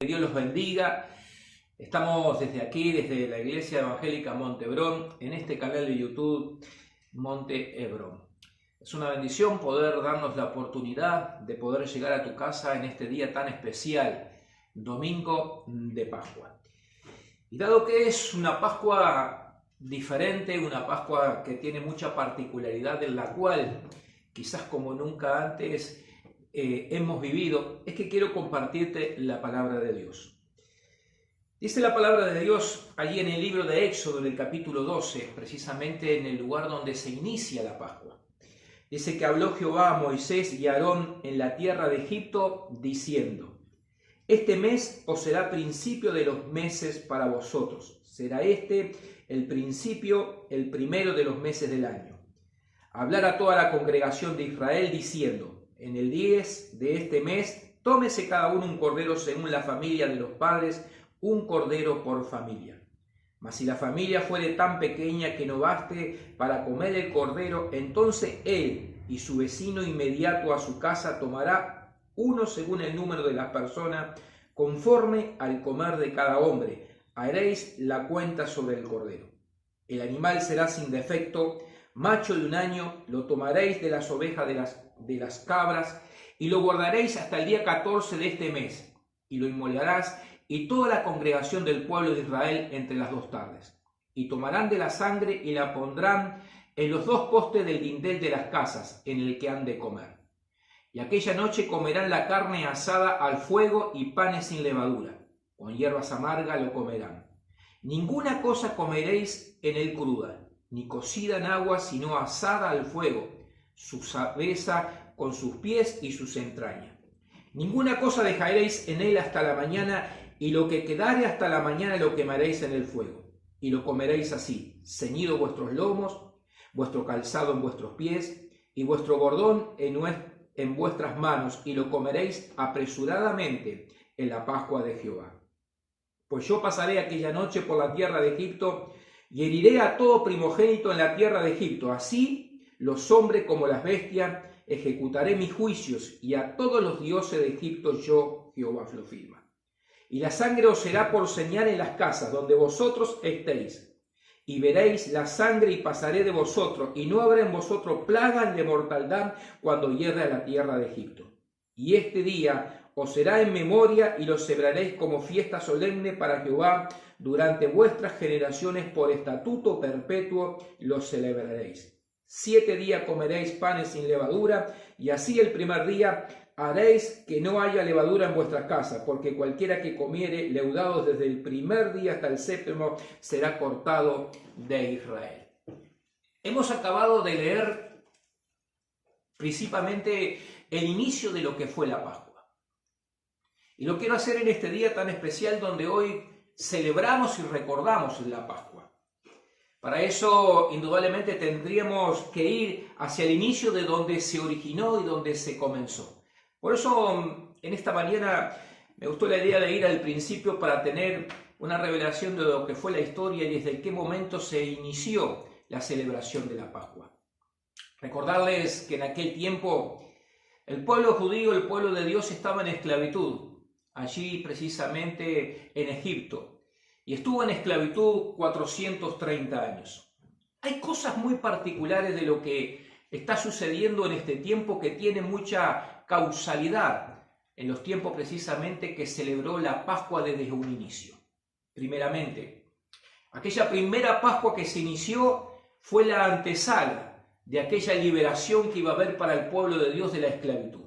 Dios los bendiga. Estamos desde aquí, desde la Iglesia Evangélica Monte Hebrón, en este canal de YouTube Monte Hebrón. Es una bendición poder darnos la oportunidad de poder llegar a tu casa en este día tan especial, Domingo de Pascua. Y dado que es una Pascua diferente, una Pascua que tiene mucha particularidad, en la cual quizás como nunca antes hemos vivido, es que quiero compartirte la palabra de Dios. Dice la palabra de Dios allí en el libro de Éxodo, en el capítulo 12, precisamente en el lugar donde se inicia la Pascua. Dice que habló Jehová a Moisés y a Aarón en la tierra de Egipto, diciendo: Este mes os será principio de los meses para vosotros. Será este el principio, el primero de los meses del año. Hablar a toda la congregación de Israel, diciendo: En el 10 de este mes, tómese cada uno un cordero según la familia de los padres, un cordero por familia. Mas si la familia fuere tan pequeña que no baste para comer el cordero, entonces él y su vecino inmediato a su casa tomará uno según el número de las personas, conforme al comer de cada hombre. Haréis la cuenta sobre el cordero. El animal será sin defecto, macho de un año, lo tomaréis de las ovejas de las cabras, y lo guardaréis hasta el día 14 de este mes, y lo inmolarás, y toda la congregación del pueblo de Israel entre las 2 tardes. Y tomarán de la sangre y la pondrán en los 2 postes del dintel de las casas, en el que han de comer. Y aquella noche comerán la carne asada al fuego y panes sin levadura, con hierbas amargas lo comerán. Ninguna cosa comeréis en él cruda, ni cocida en agua, sino asada al fuego, su cabeza con sus pies y sus entrañas. Ninguna cosa dejaréis en él hasta la mañana, y lo que quedare hasta la mañana lo quemaréis en el fuego. Y lo comeréis así, ceñido vuestros lomos, vuestro calzado en vuestros pies, y vuestro bordón en vuestras manos, y lo comeréis apresuradamente en la Pascua de Jehová. Pues yo pasaré aquella noche por la tierra de Egipto, y heriré a todo primogénito en la tierra de Egipto, así los hombres como las bestias, ejecutaré mis juicios, y a todos los dioses de Egipto yo, Jehová, lo firma. Y la sangre os será por señal en las casas donde vosotros estéis, y veréis la sangre y pasaré de vosotros, y no habrá en vosotros plaga de mortandad cuando hierre a la tierra de Egipto. Y este día os será en memoria, y lo celebraréis como fiesta solemne para Jehová durante vuestras generaciones, por estatuto perpetuo lo celebraréis. 7 días comeréis panes sin levadura, y así el primer día haréis que no haya levadura en vuestras casas, porque cualquiera que comiere leudados desde el primer día hasta el 7º será cortado de Israel. Hemos acabado de leer principalmente el inicio de lo que fue la Pascua. Y lo quiero hacer en este día tan especial donde hoy celebramos y recordamos la Pascua. Para eso, indudablemente, tendríamos que ir hacia el inicio de donde se originó y donde se comenzó. Por eso, en esta mañana, me gustó la idea de ir al principio para tener una revelación de lo que fue la historia y desde qué momento se inició la celebración de la Pascua. Recordarles que en aquel tiempo el pueblo judío, el pueblo de Dios, estaba en esclavitud, allí precisamente en Egipto. Y estuvo en esclavitud 430 años. Hay cosas muy particulares de lo que está sucediendo en este tiempo que tiene mucha causalidad en los tiempos precisamente que celebró la Pascua desde un inicio. Primeramente, aquella primera Pascua que se inició fue la antesala de aquella liberación que iba a haber para el pueblo de Dios de la esclavitud.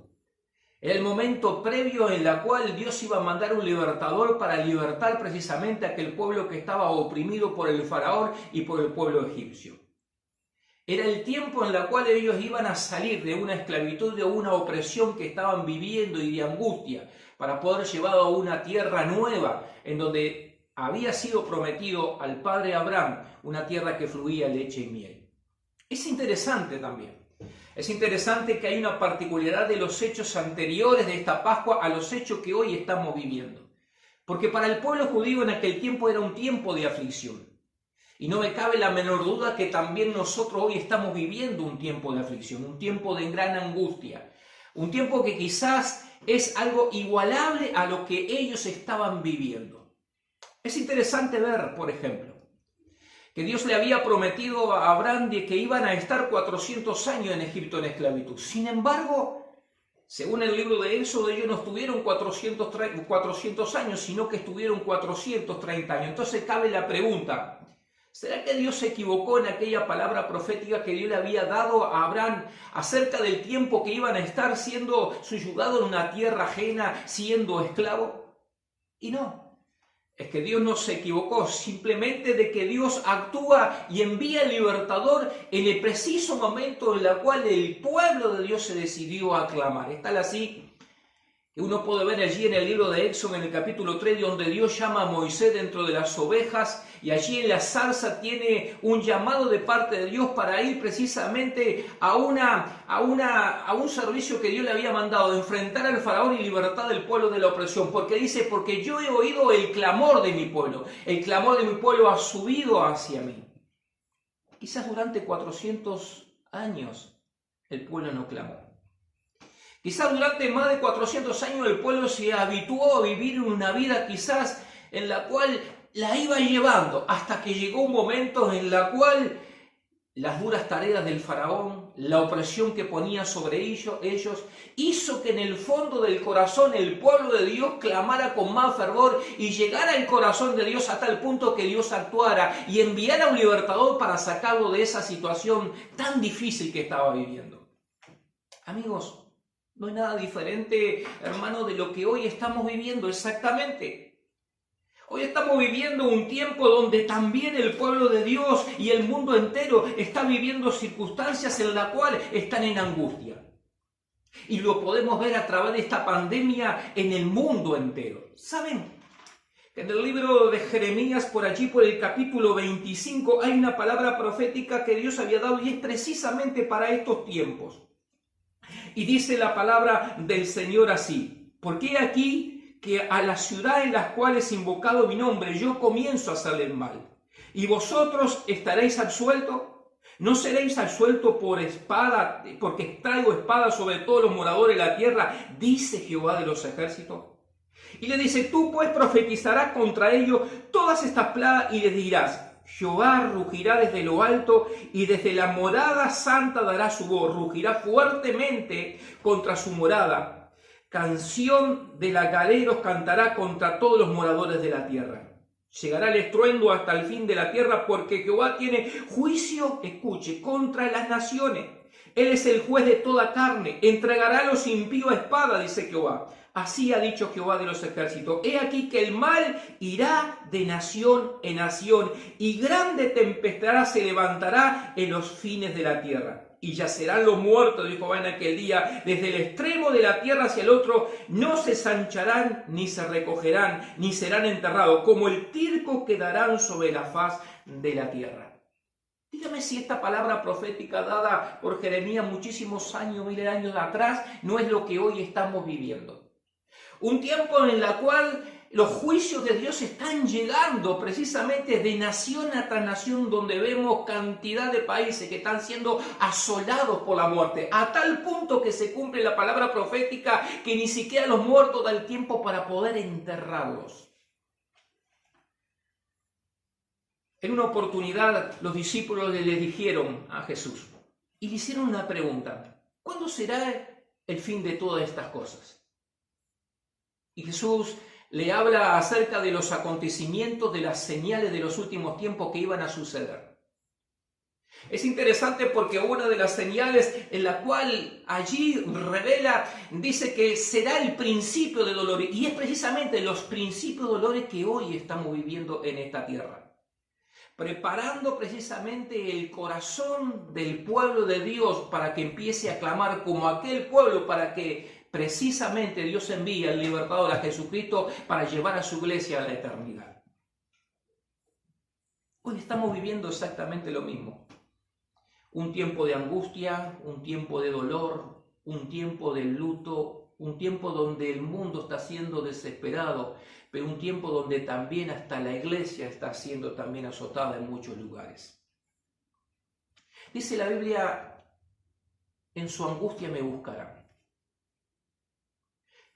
Era el momento previo en el cual Dios iba a mandar un libertador para libertar precisamente a aquel pueblo que estaba oprimido por el faraón y por el pueblo egipcio. Era el tiempo en el cual ellos iban a salir de una esclavitud, de una opresión que estaban viviendo y de angustia, para poder llevar a una tierra nueva, en donde había sido prometido al padre Abraham una tierra que fluía leche y miel. Es interesante también. Es interesante que hay una particularidad de los hechos anteriores de esta Pascua a los hechos que hoy estamos viviendo. Porque para el pueblo judío en aquel tiempo era un tiempo de aflicción. Y no me cabe la menor duda que también nosotros hoy estamos viviendo un tiempo de aflicción, un tiempo de gran angustia, Un tiempo que quizás es algo igualable a lo que ellos estaban viviendo. Es interesante ver, por ejemplo, que Dios le había prometido a Abraham de que iban a estar 400 años en Egipto en esclavitud. Sin embargo, según el libro de Éxodo, ellos no estuvieron 400 años, sino que estuvieron 430 años. Entonces cabe la pregunta, ¿será que Dios se equivocó en aquella palabra profética que Dios le había dado a Abraham acerca del tiempo que iban a estar siendo subyugados en una tierra ajena, siendo esclavos? Y no. Es que Dios no se equivocó, simplemente de que Dios actúa y envía al libertador en el preciso momento en el cual el pueblo de Dios se decidió a clamar. Es tal así que uno puede ver allí en el libro de Éxodo, en el capítulo 3, donde Dios llama a Moisés dentro de las ovejas, y allí en la zarza tiene un llamado de parte de Dios para ir precisamente a un servicio que Dios le había mandado, de enfrentar al faraón y libertar al pueblo de la opresión. Porque dice, porque yo he oído el clamor de mi pueblo, el clamor de mi pueblo ha subido hacia mí. Quizás durante 400 años el pueblo no clamó. Quizás durante más de 400 años el pueblo se habituó a vivir una vida quizás en la cual la iba llevando, hasta que llegó un momento en la cual las duras tareas del faraón, la opresión que ponía sobre ellos, hizo que en el fondo del corazón el pueblo de Dios clamara con más fervor y llegara al corazón de Dios hasta el punto que Dios actuara y enviara a un libertador para sacarlo de esa situación tan difícil que estaba viviendo. Amigos, no es nada diferente, hermano, de lo que hoy estamos viviendo exactamente. Hoy estamos viviendo un tiempo donde también el pueblo de Dios y el mundo entero está viviendo circunstancias en las cuales están en angustia. Y lo podemos ver a través de esta pandemia en el mundo entero. ¿Saben? En el libro de Jeremías, por allí, por el capítulo 25, hay una palabra profética que Dios había dado y es precisamente para estos tiempos. Y dice la palabra del Señor así: porque aquí que a las ciudades en las cuales invocado mi nombre yo comienzo a hacerles mal, y vosotros estaréis absueltos. ¿No seréis absueltos por espada, porque traigo espada sobre todos los moradores de la tierra? Dice Jehová de los ejércitos. Y le dice: tú pues profetizarás contra ellos todas estas plagas y les dirás: Jehová rugirá desde lo alto y desde la morada santa dará su voz, rugirá fuertemente contra su morada. Canción de lagareros cantará contra todos los moradores de la tierra. Llegará el estruendo hasta el fin de la tierra, porque Jehová tiene juicio, escuche, contra las naciones. Él es el juez de toda carne, entregará a los impíos a espada, dice Jehová. Así ha dicho Jehová de los ejércitos: he aquí que el mal irá de nación en nación, y grande tempestad se levantará en los fines de la tierra. Y yacerán los muertos, dijo Jehová en aquel día, desde el extremo de la tierra hacia el otro, no se sancharán, ni se recogerán, ni serán enterrados, como el tirco quedarán sobre la faz de la tierra. Dígame si esta palabra profética dada por Jeremías muchísimos años, miles de años atrás, no es lo que hoy estamos viviendo. Un tiempo en el cual los juicios de Dios están llegando precisamente de nación a nación, donde vemos cantidad de países que están siendo asolados por la muerte, a tal punto que se cumple la palabra profética que ni siquiera los muertos da el tiempo para poder enterrarlos. En una oportunidad los discípulos le dijeron a Jesús y le hicieron una pregunta: ¿cuándo será el fin de todas estas cosas? Y Jesús le habla acerca de los acontecimientos, de las señales de los últimos tiempos que iban a suceder. Es interesante porque una de las señales en la cual allí revela, dice que será el principio de dolores. Y es precisamente los principios de dolores que hoy estamos viviendo en esta tierra. Preparando precisamente el corazón del pueblo de Dios para que empiece a clamar como aquel pueblo, para que precisamente Dios envía al libertador, a Jesucristo, para llevar a su iglesia a la eternidad. Hoy estamos viviendo exactamente lo mismo. Un tiempo de angustia, un tiempo de dolor, un tiempo de luto, un tiempo donde el mundo está siendo desesperado, pero un tiempo donde también hasta la iglesia está siendo también azotada en muchos lugares. Dice la Biblia: en su angustia me buscarán.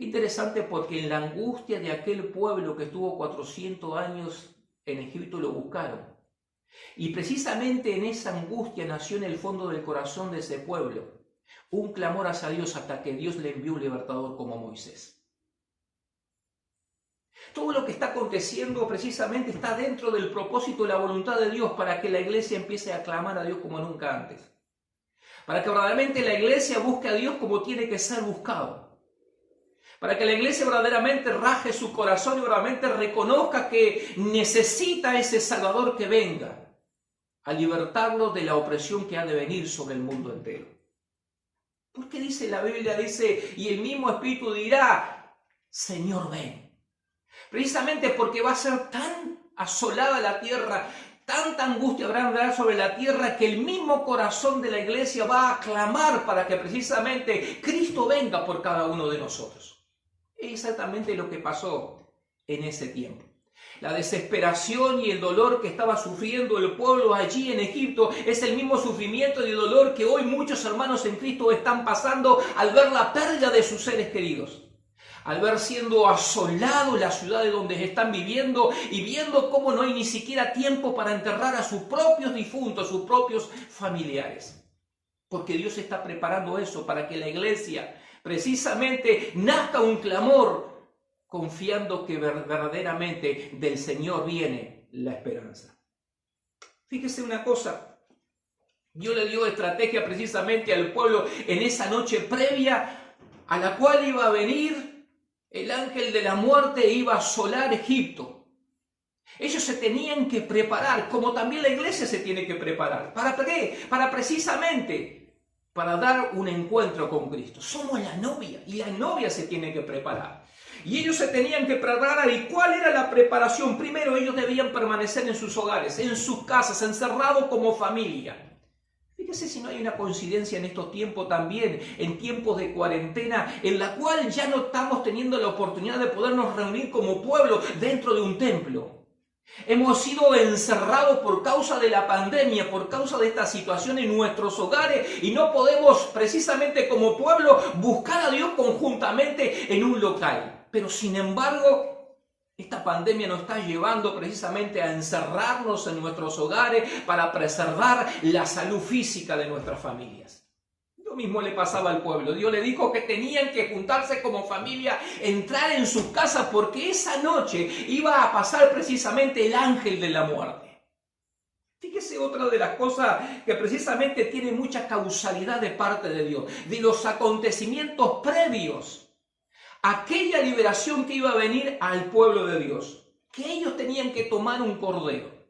Qué interesante, porque en la angustia de aquel pueblo que estuvo 400 años en Egipto lo buscaron. Y precisamente en esa angustia nació en el fondo del corazón de ese pueblo un clamor hacia Dios, hasta que Dios le envió un libertador como Moisés. Todo lo que está aconteciendo precisamente está dentro del propósito y la voluntad de Dios, para que la iglesia empiece a clamar a Dios como nunca antes. Para que verdaderamente la iglesia busque a Dios como tiene que ser buscado. Para que la iglesia verdaderamente raje su corazón y verdaderamente reconozca que necesita ese Salvador que venga a libertarlo de la opresión que ha de venir sobre el mundo entero. Porque dice la Biblia, dice, y el mismo Espíritu dirá, Señor, ven. Precisamente porque va a ser tan asolada la tierra, tanta angustia habrá sobre la tierra, que el mismo corazón de la iglesia va a clamar para que precisamente Cristo venga por cada uno de nosotros. Es exactamente lo que pasó en ese tiempo. La desesperación y el dolor que estaba sufriendo el pueblo allí en Egipto es el mismo sufrimiento y dolor que hoy muchos hermanos en Cristo están pasando al ver la pérdida de sus seres queridos. Al ver siendo asolado la ciudad de donde están viviendo y viendo cómo no hay ni siquiera tiempo para enterrar a sus propios difuntos, sus propios familiares. Porque Dios está preparando eso para que la iglesia precisamente nazca un clamor, confiando que verdaderamente del Señor viene la esperanza. Fíjese una cosa, Dios le dio estrategia precisamente al pueblo en esa noche previa a la cual iba a venir el ángel de la muerte e iba a asolar Egipto. Ellos se tenían que preparar, como también la iglesia se tiene que preparar. ¿Para qué? Para dar un encuentro con Cristo. Somos la novia y la novia se tiene que preparar. Y ellos se tenían que preparar. ¿Y cuál era la preparación? Primero, ellos debían permanecer en sus hogares, en sus casas, encerrados como familia. Fíjese si no hay una coincidencia en estos tiempos también, en tiempos de cuarentena, en la cual ya no estamos teniendo la oportunidad de podernos reunir como pueblo dentro de un templo. Hemos sido encerrados por causa de la pandemia, por causa de esta situación en nuestros hogares, y no podemos precisamente como pueblo buscar a Dios conjuntamente en un local. Pero sin embargo, esta pandemia nos está llevando precisamente a encerrarnos en nuestros hogares para preservar la salud física de nuestras familias. Lo mismo le pasaba al pueblo. Dios le dijo que tenían que juntarse como familia, entrar en sus casas, porque esa noche iba a pasar precisamente el ángel de la muerte. Fíjese otra de las cosas que precisamente tiene mucha causalidad de parte de Dios, de los acontecimientos previos a aquella liberación que iba a venir al pueblo de Dios, que ellos tenían que tomar un cordero.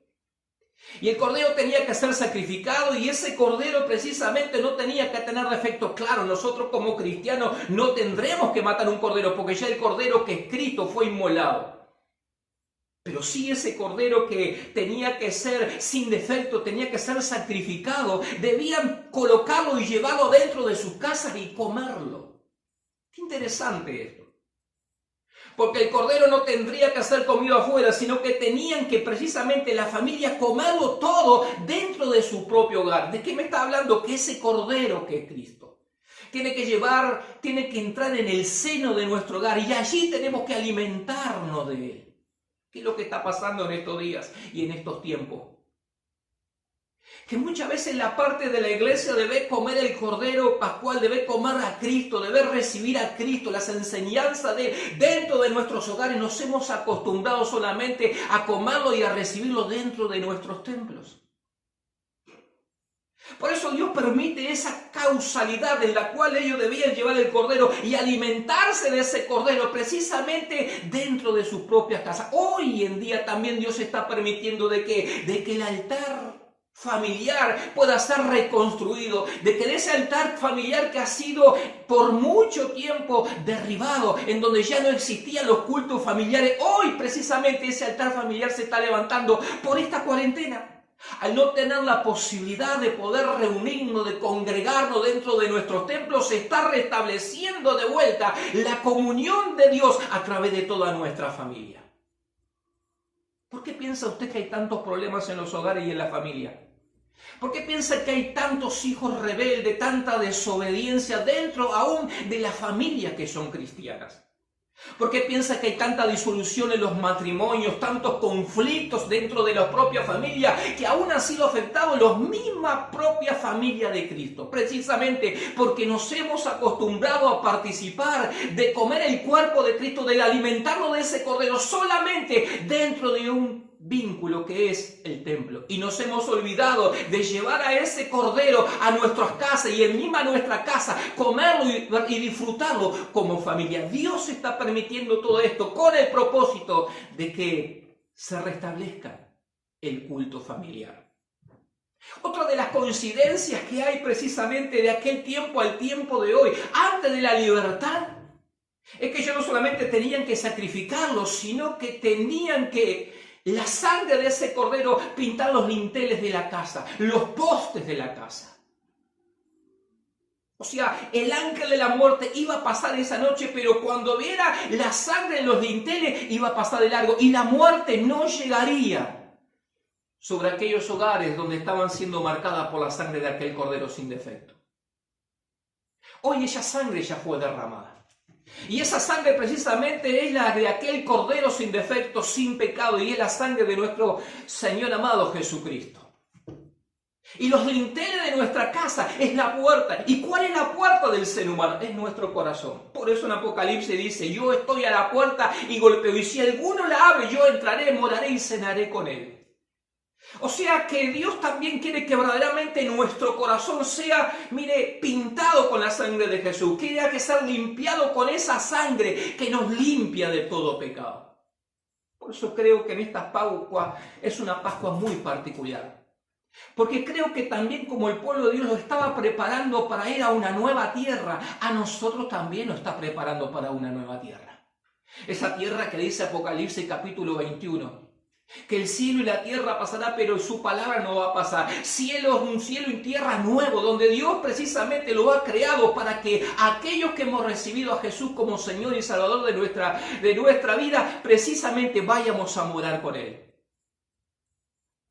Y el cordero tenía que ser sacrificado, y ese cordero precisamente no tenía que tener defectos. Claro, nosotros como cristianos no tendremos que matar un cordero, porque ya el cordero que es Cristo fue inmolado. Pero sí, ese cordero que tenía que ser sin defecto, tenía que ser sacrificado, debían colocarlo y llevarlo dentro de sus casas y comerlo. Qué interesante esto. Porque el cordero no tendría que ser comido afuera, sino que tenían que precisamente la familia comerlo todo dentro de su propio hogar. ¿De qué me está hablando? Que ese cordero que es Cristo tiene que entrar en el seno de nuestro hogar, y allí tenemos que alimentarnos de él. ¿Qué es lo que está pasando en estos días y en estos tiempos? Que muchas veces la parte de la iglesia debe comer el cordero pascual, debe comer a Cristo, debe recibir a Cristo, las enseñanzas de él dentro de nuestros hogares. Nos hemos acostumbrado solamente a comerlo y a recibirlo dentro de nuestros templos. Por eso Dios permite esa causalidad en la cual ellos debían llevar el cordero y alimentarse de ese cordero precisamente dentro de sus propias casas. Hoy en día también Dios está permitiendo de que el altar familiar pueda ser reconstruido, de que ese altar familiar que ha sido por mucho tiempo derribado, en donde ya no existían los cultos familiares, hoy precisamente ese altar familiar se está levantando por esta cuarentena. Al no tener la posibilidad de poder reunirnos, de congregarnos dentro de nuestros templos, se está restableciendo de vuelta la comunión de Dios a través de toda nuestra familia. ¿Por qué piensa usted que hay tantos problemas en los hogares y en la familia? ¿Por qué piensa que hay tantos hijos rebeldes, tanta desobediencia dentro aún de la familia que son cristianas? ¿Por qué piensa que hay tanta disolución en los matrimonios, tantos conflictos dentro de la propia familia, que aún han sido afectados la misma propia familia de Cristo? Precisamente porque nos hemos acostumbrado a participar de comer el cuerpo de Cristo, de alimentarnos de ese cordero solamente dentro de un vínculo que es el templo, y nos hemos olvidado de llevar a ese cordero a nuestras casas y en misma nuestra casa comerlo y disfrutarlo como familia. Dios está permitiendo todo esto con el propósito de que se restablezca el culto familiar. Otra de las coincidencias que hay precisamente de aquel tiempo al tiempo de hoy, antes de la libertad, es que ellos no solamente tenían que sacrificarlo, sino que tenían que la sangre de ese cordero pintar los dinteles de la casa, los postes de la casa. O sea, el ángel de la muerte iba a pasar esa noche, pero cuando viera la sangre en los dinteles iba a pasar de largo y la muerte no llegaría sobre aquellos hogares donde estaban siendo marcadas por la sangre de aquel cordero sin defecto. Hoy esa sangre ya fue derramada. Y esa sangre precisamente es la de aquel cordero sin defecto, sin pecado, y es la sangre de nuestro Señor amado Jesucristo. Y los dinteles de nuestra casa es la puerta. ¿Y cuál es la puerta del ser humano? Es nuestro corazón. Por eso en Apocalipsis dice, yo estoy a la puerta y golpeo, y si alguno la abre, yo entraré, moraré y cenaré con él. O sea que Dios también quiere que verdaderamente nuestro corazón sea, mire, pintado con la sangre de Jesús. Quiere que sea limpiado con esa sangre que nos limpia de todo pecado. Por eso creo que en esta Pascua es una Pascua muy particular. Porque creo que también como el pueblo de Dios lo estaba preparando para ir a una nueva tierra, a nosotros también nos está preparando para una nueva tierra. Esa tierra que dice Apocalipsis capítulo 21. Que el cielo y la tierra pasará, pero su palabra no va a pasar. Un cielo y tierra nuevo, donde Dios precisamente lo ha creado para que aquellos que hemos recibido a Jesús como Señor y Salvador de nuestra vida, precisamente vayamos a morar con Él.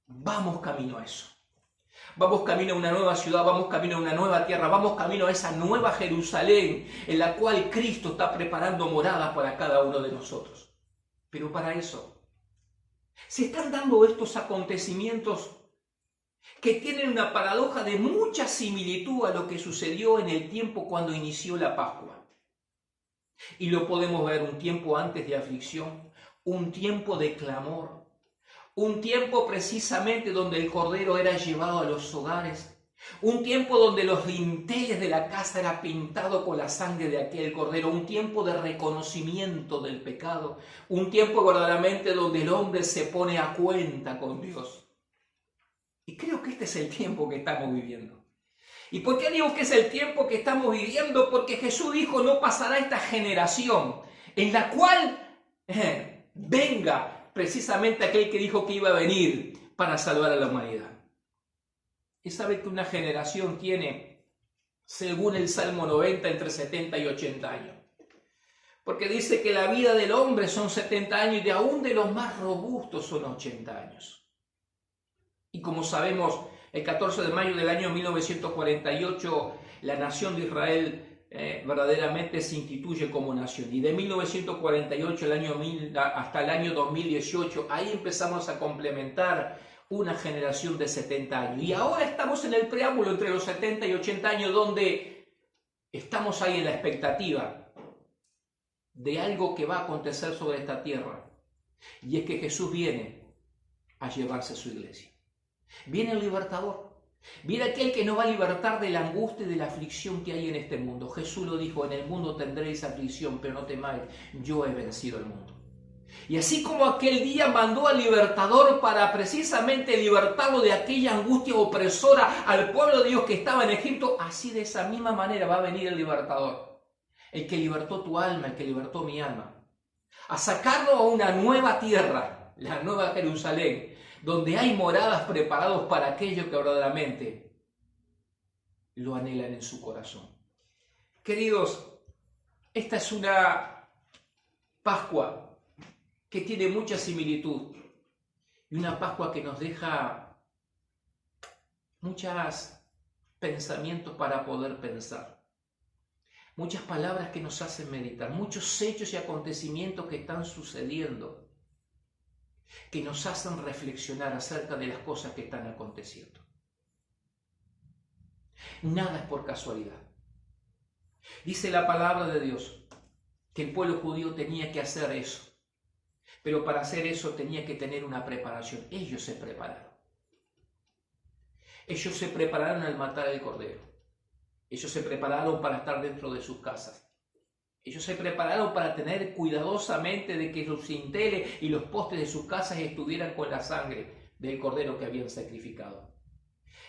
Vamos camino a eso. Vamos camino a una nueva ciudad, vamos camino a una nueva tierra, vamos camino a esa nueva Jerusalén en la cual Cristo está preparando morada para cada uno de nosotros. Pero para eso se están dando estos acontecimientos que tienen una paradoja de mucha similitud a lo que sucedió en el tiempo cuando inició la Pascua. Y lo podemos ver un tiempo antes de aflicción, un tiempo de clamor, un tiempo precisamente donde el cordero era llevado a los hogares, un tiempo donde los dinteles de la casa era pintado con la sangre de aquel cordero, un tiempo de reconocimiento del pecado, un tiempo verdaderamente donde el hombre se pone a cuenta con Dios. Y creo que este es el tiempo que estamos viviendo. ¿Y por qué digo que es el tiempo que estamos viviendo? Porque Jesús dijo, no pasará esta generación en la cual venga precisamente aquel que dijo que iba a venir para salvar a la humanidad. Y sabe que una generación tiene, según el Salmo 90, entre 70 y 80 años. Porque dice que la vida del hombre son 70 años y de aún de los más robustos son 80 años. Y como sabemos, el 14 de mayo del año 1948, la nación de Israel verdaderamente se instituye como nación. Y de 1948 hasta el año 2018, ahí empezamos a complementar una generación de 70 años. Y ahora estamos en el preámbulo entre los 70 y 80 años, donde estamos ahí en la expectativa de algo que va a acontecer sobre esta tierra. Y es que Jesús viene a llevarse a su iglesia. Viene el libertador. Viene aquel que nos va a libertar de la angustia y de la aflicción que hay en este mundo. Jesús lo dijo, en el mundo tendréis aflicción, pero no temáis, yo he vencido el mundo. Y así como aquel día mandó al libertador para precisamente libertarlo de aquella angustia opresora al pueblo de Dios que estaba en Egipto, así de esa misma manera va a venir el libertador. El que libertó tu alma, el que libertó mi alma. A sacarlo a una nueva tierra, la nueva Jerusalén, donde hay moradas preparadas para aquellos que verdaderamente lo anhelan en su corazón. Queridos, esta es una Pascua que tiene mucha similitud y una Pascua que nos deja muchos pensamientos para poder pensar. muchas palabras que nos hacen meditar, muchos hechos y acontecimientos que están sucediendo, que nos hacen reflexionar acerca de las cosas que están aconteciendo. Nada es por casualidad. Dice la palabra de Dios que el pueblo judío tenía que hacer eso, pero para hacer eso tenía que tener una preparación. Ellos se prepararon. Ellos se prepararon al matar el cordero. Ellos se prepararon para estar dentro de sus casas. Ellos se prepararon para tener cuidadosamente de que los dinteles y los postes de sus casas estuvieran con la sangre del cordero que habían sacrificado.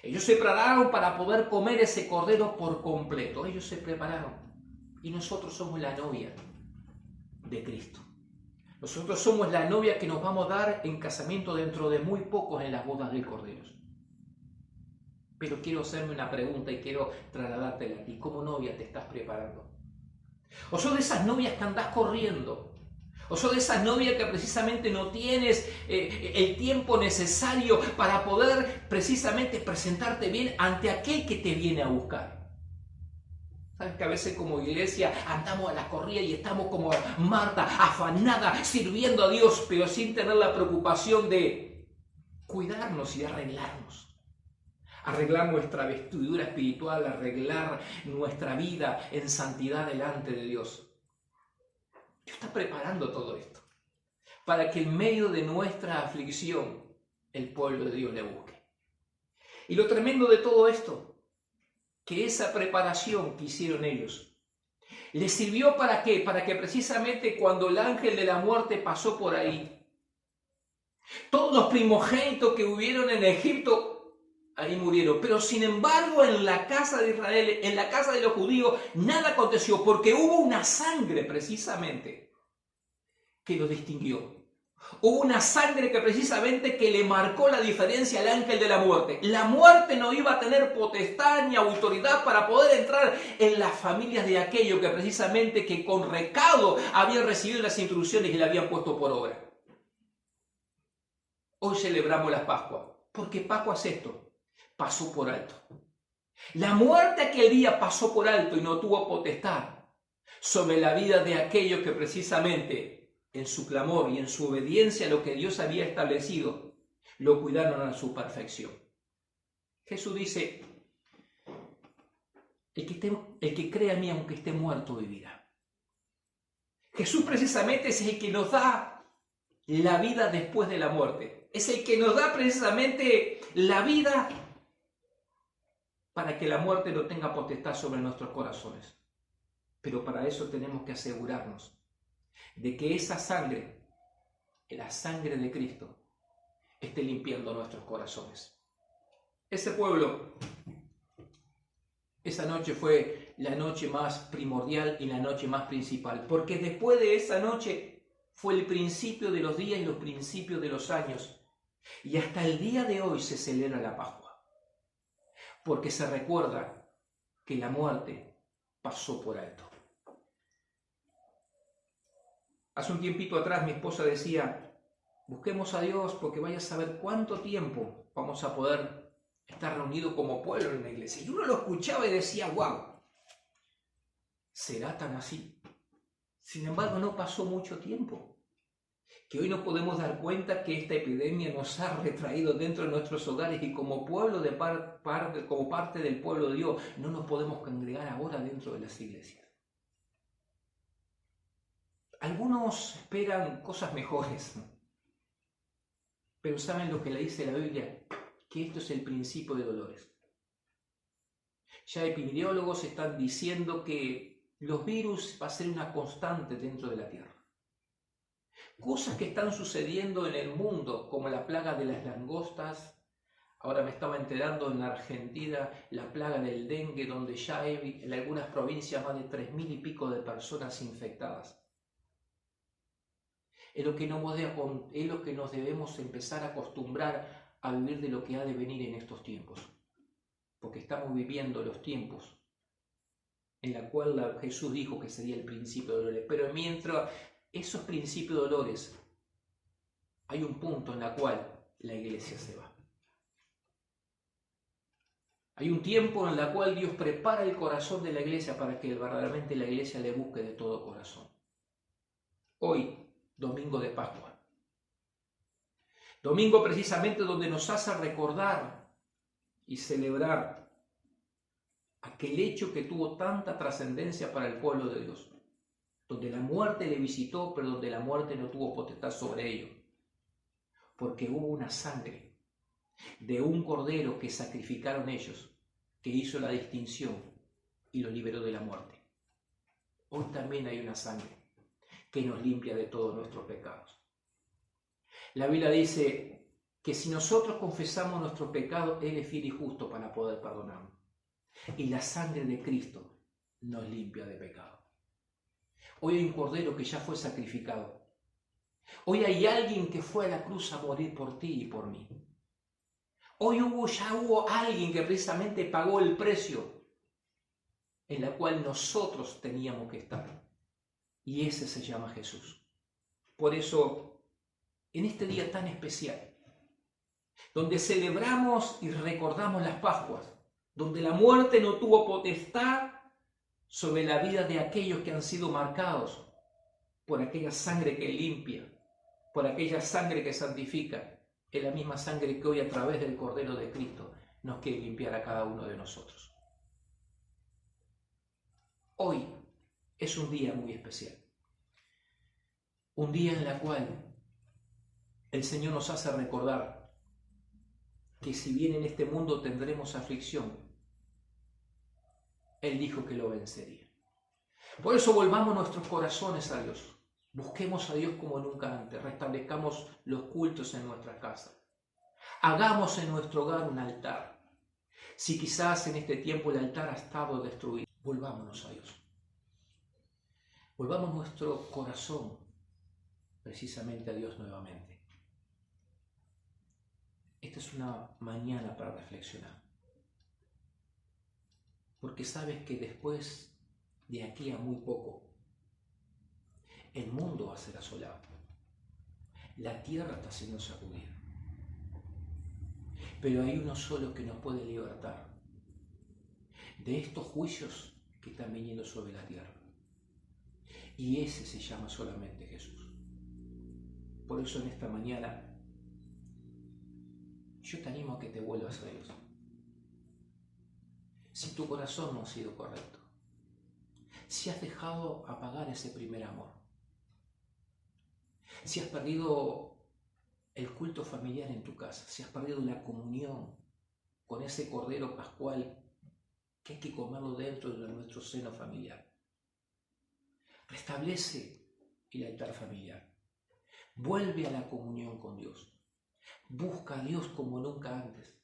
Ellos se prepararon para poder comer ese cordero por completo. Ellos se prepararon. Y nosotros somos la novia de Cristo. Nosotros somos la novia que nos vamos a dar en casamiento dentro de muy pocos en las bodas del cordero. Pero quiero hacerme una pregunta y quiero trasladártela a ti. ¿Cómo novia te estás preparando? ¿O sos de esas novias que andás corriendo? ¿O sos de esas novias que precisamente no tienes el tiempo necesario para poder precisamente presentarte bien ante aquel que te viene a buscar? ¿Sabes que a veces como iglesia andamos a la corrida y estamos como Marta, afanada, sirviendo a Dios, pero sin tener la preocupación de cuidarnos y de arreglarnos? Arreglar nuestra vestidura espiritual, arreglar nuestra vida en santidad delante de Dios. Dios está preparando todo esto para que en medio de nuestra aflicción el pueblo de Dios le busque. Y lo tremendo de todo esto, que esa preparación que hicieron ellos, les sirvió ¿para qué? Para que precisamente cuando el ángel de la muerte pasó por ahí, todos los primogénitos que hubieron en Egipto, ahí murieron. Pero sin embargo en la casa de Israel, en la casa de los judíos, nada aconteció porque hubo una sangre precisamente que los distinguió. Hubo una sangre que precisamente que le marcó la diferencia al ángel de la muerte. La muerte no iba a tener potestad ni autoridad para poder entrar en las familias de aquellos que precisamente que con recaudo habían recibido las instrucciones y le habían puesto por obra. Hoy celebramos la Pascua. porque Pascua es esto. Pasó por alto. La muerte aquel día pasó por alto y no tuvo potestad sobre la vida de aquellos que precisamente en su clamor y en su obediencia a lo que Dios había establecido, lo cuidaron a su perfección. Jesús dice, el que crea en mí aunque esté muerto vivirá. Jesús precisamente es el que nos da la vida después de la muerte. Es el que nos da precisamente la vida para que la muerte no tenga potestad sobre nuestros corazones. Pero para eso tenemos que asegurarnos de que esa sangre, la sangre de Cristo, esté limpiando nuestros corazones. Ese pueblo, esa noche fue la noche más primordial y la noche más principal, porque después de esa noche fue el principio de los días y los principios de los años, y hasta el día de hoy se celebra la Pascua, porque se recuerda que la muerte pasó por alto. Hace un tiempito atrás mi esposa decía, busquemos a Dios porque vaya a saber cuánto tiempo vamos a poder estar reunidos como pueblo en la iglesia. Y uno lo escuchaba y decía, wow, ¿será tan así? Sin embargo, no pasó mucho tiempo. Que hoy nos podemos dar cuenta que esta epidemia nos ha retraído dentro de nuestros hogares y como pueblo como parte del pueblo de Dios, no nos podemos congregar ahora dentro de las iglesias. Algunos esperan cosas mejores, ¿no? Pero ¿saben lo que le dice la Biblia? Que esto es el principio de dolores. Ya epidemiólogos están diciendo que los virus va a ser una constante dentro de la tierra. Cosas que están sucediendo en el mundo, como la plaga de las langostas. Ahora me estaba enterando en Argentina la plaga del dengue, donde ya hay en algunas provincias más de 3.000 y pico de personas infectadas. Es lo que nos debemos empezar a acostumbrar a vivir de lo que ha de venir en estos tiempos. Porque estamos viviendo los tiempos en la cual Jesús dijo que sería el principio de dolores. Pero mientras esos principios de dolores, hay un punto en el cual la iglesia se va. Hay un tiempo en el cual Dios prepara el corazón de la iglesia para que verdaderamente la iglesia le busque de todo corazón. Hoy, domingo de Pascua. Domingo precisamente donde nos hace recordar y celebrar aquel hecho que tuvo tanta trascendencia para el pueblo de Dios. Donde la muerte le visitó, pero donde la muerte no tuvo potestad sobre ello. Porque hubo una sangre de un cordero que sacrificaron ellos, que hizo la distinción y los liberó de la muerte. Hoy también hay una sangre que nos limpia de todos nuestros pecados. La Biblia dice que si nosotros confesamos nuestros pecados, Él es fiel y justo para poder perdonarnos. Y la sangre de Cristo nos limpia de pecado. Hoy hay un cordero que ya fue sacrificado. Hoy hay alguien que fue a la cruz a morir por ti y por mí. Hoy ya hubo alguien que precisamente pagó el precio en el cual nosotros teníamos que estar. Y ese se llama Jesús. Por eso, en este día tan especial, donde celebramos y recordamos las Pascuas, donde la muerte no tuvo potestad sobre la vida de aquellos que han sido marcados por aquella sangre que limpia, por aquella sangre que santifica, es la misma sangre que hoy a través del Cordero de Cristo nos quiere limpiar a cada uno de nosotros. Hoy es un día muy especial, un día en el cual el Señor nos hace recordar que si bien en este mundo tendremos aflicción, Él dijo que lo vencería. Por eso volvamos nuestros corazones a Dios. Busquemos a Dios como nunca antes. Restablezcamos los cultos en nuestras casas. Hagamos en nuestro hogar un altar. Si quizás en este tiempo el altar ha estado destruido, volvámonos a Dios. Volvamos nuestro corazón precisamente a Dios nuevamente. Esta es una mañana para reflexionar. Porque sabes que después de aquí a muy poco, el mundo va a ser asolado. La tierra está siendo sacudida. Pero hay uno solo que nos puede libertar de estos juicios que están viniendo sobre la tierra. Y ese se llama solamente Jesús. Por eso en esta mañana yo te animo a que te vuelvas a Dios. Si tu corazón no ha sido correcto, si has dejado apagar ese primer amor, si has perdido el culto familiar en tu casa, si has perdido la comunión con ese cordero pascual que hay que comerlo dentro de nuestro seno familiar, restablece el altar familiar, vuelve a la comunión con Dios, busca a Dios como nunca antes,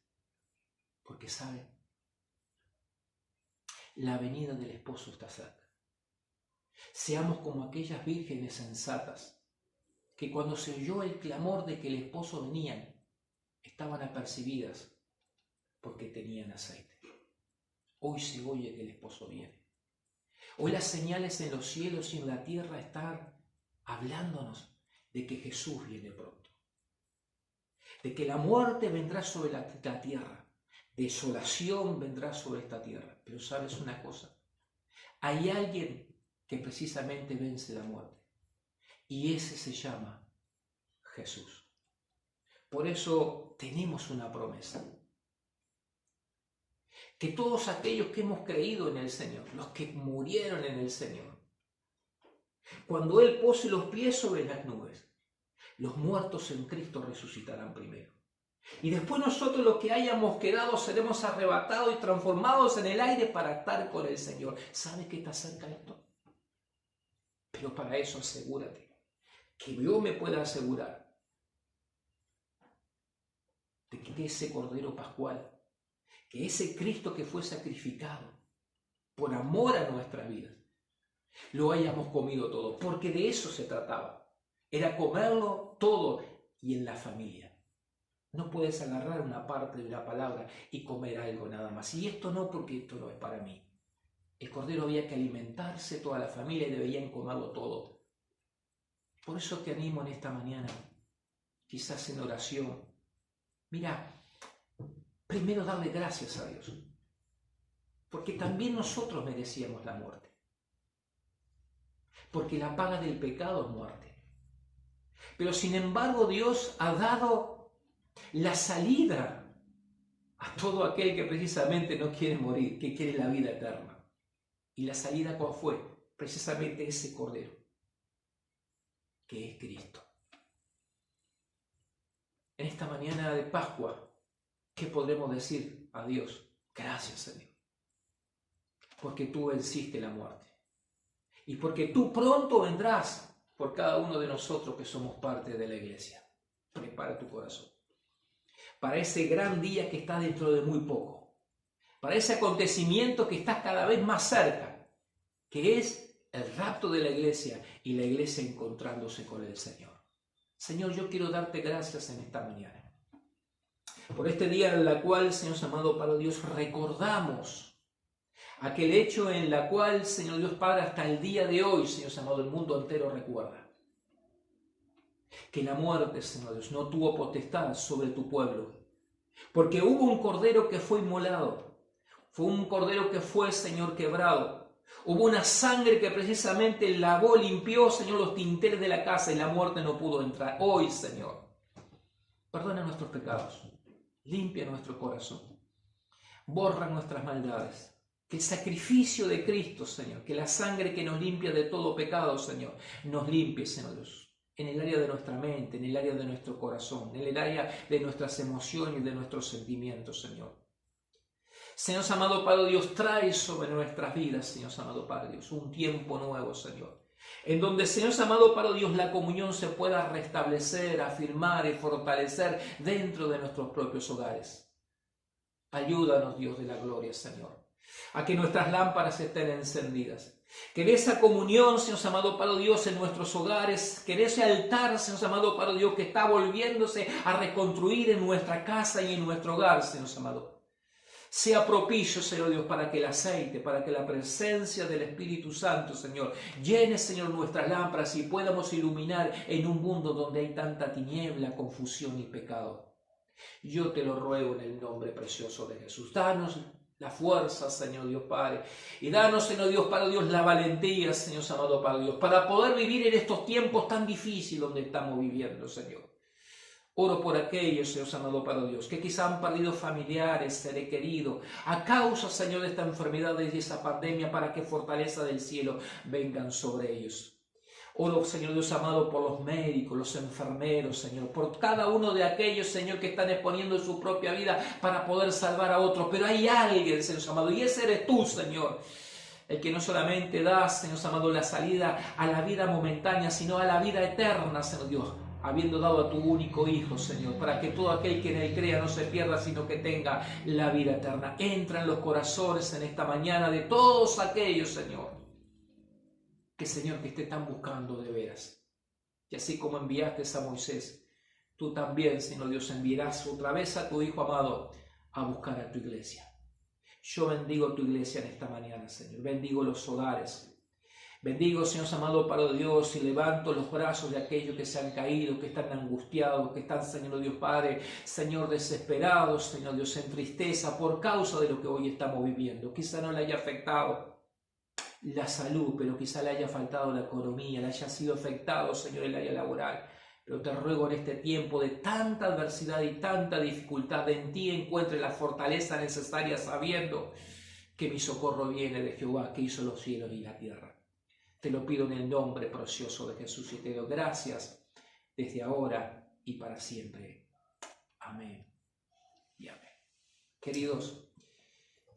porque sabe, la venida del esposo está cerca. Seamos como aquellas vírgenes sensatas que cuando se oyó el clamor de que el esposo venía, estaban apercibidas porque tenían aceite. Hoy se oye que el esposo viene. Hoy las señales en los cielos y en la tierra están hablándonos de que Jesús viene pronto. De que la muerte vendrá sobre la tierra. Desolación vendrá sobre esta tierra. Pero ¿sabes una cosa? Hay alguien que precisamente vence la muerte. Y ese se llama Jesús. Por eso tenemos una promesa. Que todos aquellos que hemos creído en el Señor, los que murieron en el Señor, cuando Él pose los pies sobre las nubes, los muertos en Cristo resucitarán primero. Y después nosotros los que hayamos quedado seremos arrebatados y transformados en el aire para estar con el Señor. ¿Sabes que está cerca esto? Pero para eso asegúrate que yo me pueda asegurar de que ese Cordero Pascual, que ese Cristo que fue sacrificado por amor a nuestras vidas, lo hayamos comido todo, porque de eso se trataba. Era comerlo todo y en la familia. No puedes agarrar una parte de la palabra y comer algo nada más. Y esto no, porque esto no es para mí. El Cordero había que alimentarse, toda la familia, y debían comerlo todo. Por eso te animo en esta mañana, quizás en oración. Mira, primero darle gracias a Dios. porque también nosotros merecíamos la muerte. Porque la paga del pecado es muerte. Pero sin embargo Dios ha dado la salida a todo aquel que precisamente no quiere morir, que quiere la vida eterna. ¿Y la salida cuál fue? Precisamente ese Cordero, que es Cristo. En esta mañana de Pascua, ¿qué podremos decir a Dios? Gracias, Señor, porque tú venciste la muerte y porque tú pronto vendrás por cada uno de nosotros que somos parte de la iglesia. Prepara tu corazón para ese gran día que está dentro de muy poco, para ese acontecimiento que está cada vez más cerca, que es el rapto de la iglesia y la iglesia encontrándose con el Señor. Señor, yo quiero darte gracias en esta mañana por este día en el cual, Señor amado Padre Dios, recordamos aquel hecho en el cual, Señor Dios Padre, hasta el día de hoy, Señor amado, el mundo entero recuerda que la muerte, Señor Dios, no tuvo potestad sobre tu pueblo, porque hubo un cordero que fue inmolado, fue un cordero que fue, Señor, quebrado, hubo una sangre que precisamente lavó, limpió, Señor, los dinteles de la casa y la muerte no pudo entrar. Hoy, Señor, perdona nuestros pecados, limpia nuestro corazón, borra nuestras maldades. Que el sacrificio de Cristo, Señor, que la sangre que nos limpia de todo pecado, Señor, nos limpie, Señor Dios, en el área de nuestra mente, en el área de nuestro corazón, en el área de nuestras emociones y de nuestros sentimientos, Señor. Señor amado Padre Dios, trae sobre nuestras vidas, Señor amado Padre Dios, un tiempo nuevo, Señor, en donde, Señor amado Padre Dios, la comunión se pueda restablecer, afirmar y fortalecer dentro de nuestros propios hogares. Ayúdanos, Dios de la gloria, Señor, a que nuestras lámparas estén encendidas. Que en esa comunión, Señor amado Padre Dios, en nuestros hogares, que en ese altar, Señor amado Padre Dios, que está volviéndose a reconstruir en nuestra casa y en nuestro hogar, Señor amado, sea propicio, Señor Dios, para que el aceite, para que la presencia del Espíritu Santo, Señor, llene, Señor, nuestras lámparas y podamos iluminar en un mundo donde hay tanta tiniebla, confusión y pecado. Yo te lo ruego en el nombre precioso de Jesús. Danos la fuerza, Señor Dios Padre, y danos, Señor Dios Padre Dios, la valentía, Señor amado Padre Dios, para poder vivir en estos tiempos tan difíciles donde estamos viviendo, Señor. Oro por aquellos, Señor amado Padre Dios, que quizá han perdido familiares, seres queridos, a causa, Señor, de esta enfermedad, de esa pandemia, para que fortaleza del cielo vengan sobre ellos. Oro, Señor Dios amado, por los médicos, los enfermeros, Señor, por cada uno de aquellos, Señor, que están exponiendo su propia vida para poder salvar a otros. Pero hay alguien, Señor amado, y ese eres tú, Señor, el que no solamente da, Señor amado, la salida a la vida momentánea, sino a la vida eterna, Señor Dios, habiendo dado a tu único Hijo, Señor, para que todo aquel que en Él crea no se pierda, sino que tenga la vida eterna. Entra en los corazones en esta mañana de todos aquellos, Señor, que, Señor, que te están buscando de veras. Y así como enviaste a Moisés, tú también, Señor Dios, enviarás otra vez a tu Hijo amado a buscar a tu iglesia. Yo bendigo tu iglesia en esta mañana, Señor. Bendigo los hogares. Bendigo, Señor amado Padre Dios, y levanto los brazos de aquellos que se han caído, que están angustiados, que están, Señor Dios Padre, Señor, desesperados, Señor Dios, en tristeza por causa de lo que hoy estamos viviendo. Quizá no le haya afectado la salud, pero quizá le haya faltado la economía, le haya sido afectado, Señor, el área laboral. Pero te ruego en este tiempo de tanta adversidad y tanta dificultad, en ti encuentre la fortaleza necesaria, sabiendo que mi socorro viene de Jehová, que hizo los cielos y la tierra. Te lo pido en el nombre precioso de Jesús y te doy gracias desde ahora y para siempre. Amén y amén. Queridos,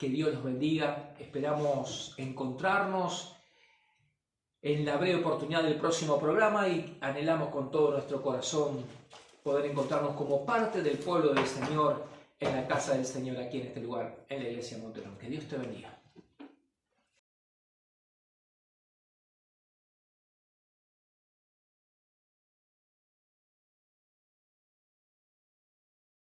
que Dios los bendiga. Esperamos encontrarnos en la breve oportunidad del próximo programa y anhelamos con todo nuestro corazón poder encontrarnos como parte del pueblo del Señor en la casa del Señor aquí en este lugar, en la iglesia Monte Hebrón. Que Dios te bendiga.